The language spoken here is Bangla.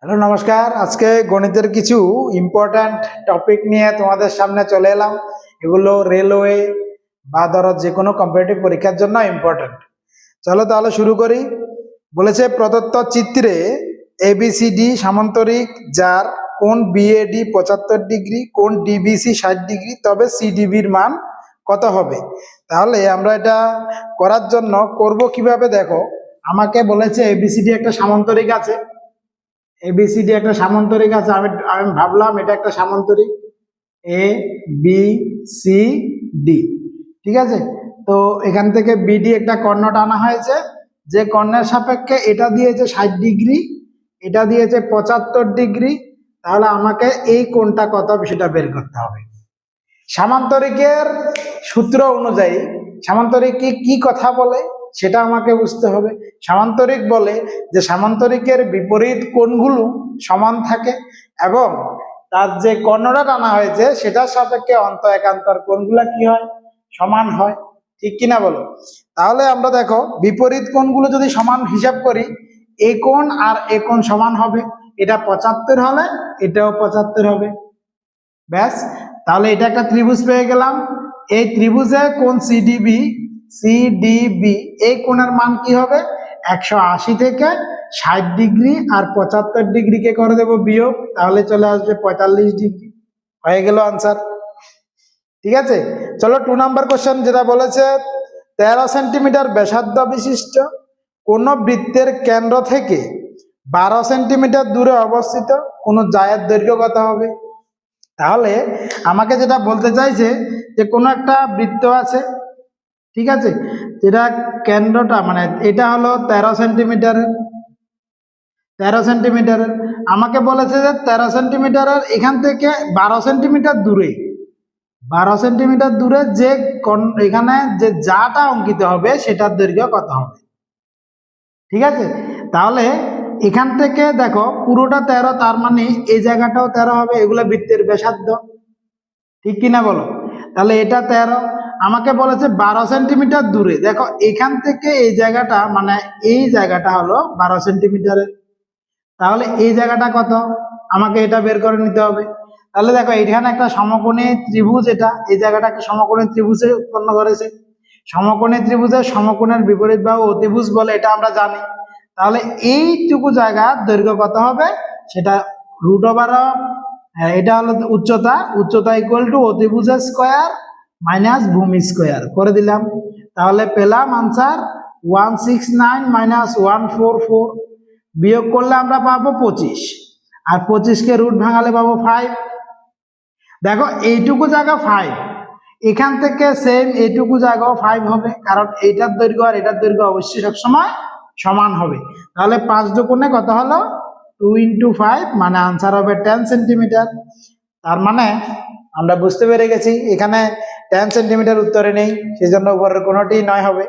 হ্যালো নমস্কার। আজকে গণিতের কিছু ইম্পর্ট্যান্ট টপিক নিয়ে তোমাদের সামনে চলে এলাম। এগুলো রেলওয়ে বা ধরো যে কোনো কম্পিটিটিভ পরীক্ষার জন্য ইম্পর্ট্যান্ট। চলো তাহলে শুরু করি। বলেছে প্রদত্ত চিত্রে এবিসিডি সামান্তরিক, যার কোণ বিএডি 75 ডিগ্রি, কোণ ডিবিসি 60 ডিগ্রি, তবে সিডিবির মান কত হবে? তাহলে আমরা এটা করার জন্য করব কিভাবে, দেখো আমাকে বলেছে এবিসিডি একটা সামান্তরিক আছে, এবিসিডি একটা সামান্তরিক আছে। আমি আমি ভাবলাম এটা একটা সামান্তরিক এ বি সি ডি, ঠিক আছে। তো এখান থেকে বিডি একটা কর্ণ টানা হয়েছে, যে কর্ণের সাপেক্ষে এটা দিয়েছে 60 ডিগ্রি, এটা দিয়েছে 75 ডিগ্রি। তাহলে আমাকে এই কোণটা কত হবে সেটা বের করতে হবে। সামান্তরিকের সূত্র অনুযায়ী সামান্তরিক কি কথা বলে সেটা আমাকে বুঝতে হবে। সামান্তরিক বলে যে সামান্তরিকের বিপরীত কোণগুলো সমান থাকে এবং তার যে কর্ণটা টানা হয়েছে সেটার সাপেক্ষে অন্ত একান্তর কোণগুলা কি হয়, সমান হয়। ঠিক কিনা বলো? তাহলে আমরা দেখো বিপরীত কোণগুলো যদি সমান হিসাব করি, এই কোণ আর এই কোণ সমান হবে। এটা 75 হলে এটাও 75 হবে। ব্যাস, তাহলে এটা একটা ত্রিভুজ পেয়ে গেলাম। এই ত্রিভুজে কোণ সিডিবি এই কোণের মান কি হবে? 180 থেকে 60 ডিগ্রি, আর 75 ডিগ্রিকে করে দেবো বিয়োগ, তাহলে চলে আসবে 45 ডিগ্রি। হয়ে গেল আনসার। ঠিক আছে, চলো 2 নম্বর কোশ্চেন, যেটা বলেছে 13 সেন্টিমিটার ব্যাসার্ধ বিশিষ্ট কোন বৃত্তের কেন্দ্র থেকে 12 সেন্টিমিটার দূরে অবস্থিত কোন জায়ের দৈর্ঘ্য কত হবে? তাহলে আমাকে যেটা বলতে চাইছে যে কোনো একটা বৃত্ত আছে, ঠিক আছে, যেটা কেন্দ্রটা মানে এটা হলো 13 সেন্টিমিটারের, 13 সেন্টিমিটারের। আমাকে বলেছে যে 13 সেন্টিমিটারের এখান থেকে 12 সেন্টিমিটার দূরে, 12 সেন্টিমিটার দূরে যে এখানে যে জাটা অঙ্কিত হবে সেটার দৈর্ঘ্য কত হবে? ঠিক আছে, তাহলে এখান থেকে দেখো পুরোটা 13, তার মানে এই জায়গাটাও 13 হবে। এগুলো বৃত্তের ব্যাসার্ধ, ঠিক কিনা বলো? তাহলে এটা 13, আমাকে বলেছে 12 সেন্টিমিটার দূরে। দেখো এখান থেকে এই জায়গাটা মানে এই জায়গাটা হলো 12 সেন্টিমিটারের। তাহলে এই জায়গাটা কত আমাকে এটা বের করে নিতে হবে। তাহলে দেখো এখানে একটা সমকোণী ত্রিভুজ, এটা এই জায়গাটা একটা সমকোণী ত্রিভুজে উৎপন্ন করেছে। সমকোণী ত্রিভুজের সমকোণের বিপরীত বাহু অতিভুজ বলে, এটা আমরা জানি। তাহলে এইটুকু জায়গা দৈর্ঘ্য কত হবে সেটা √ওভার, এটা হলো উচ্চতা, উচ্চতা ইকুয়াল টু অতিভুজের স্কোয়ার মাইনাস ভূমি স্কোয়ার করে দিলাম। তাহলে পেলাম আনসার 169 মাইনাস 144, বিয়োগ করলে আমরা পাবো 25, আর 25কে রুট ভাঙালে পাবো 5। দেখো এইটুকু জায়গা 5, এখান থেকে সেম এইটুকু জায়গাও 5 হবে, কারণ এইটার দৈর্ঘ্য আর এটার দৈর্ঘ্য অবশ্যই সবসময় সমান হবে। তাহলে 5 দুগুণে কত হলো? 2 × 5, মানে আনসার হবে 10 সেন্টিমিটার। তার মানে আমরা বুঝতে পেরে গেছি এখানে 10 সেন্টিমিটার উত্তরে নেই, সেই জন্য উপরের কোনোটি নয় হবে।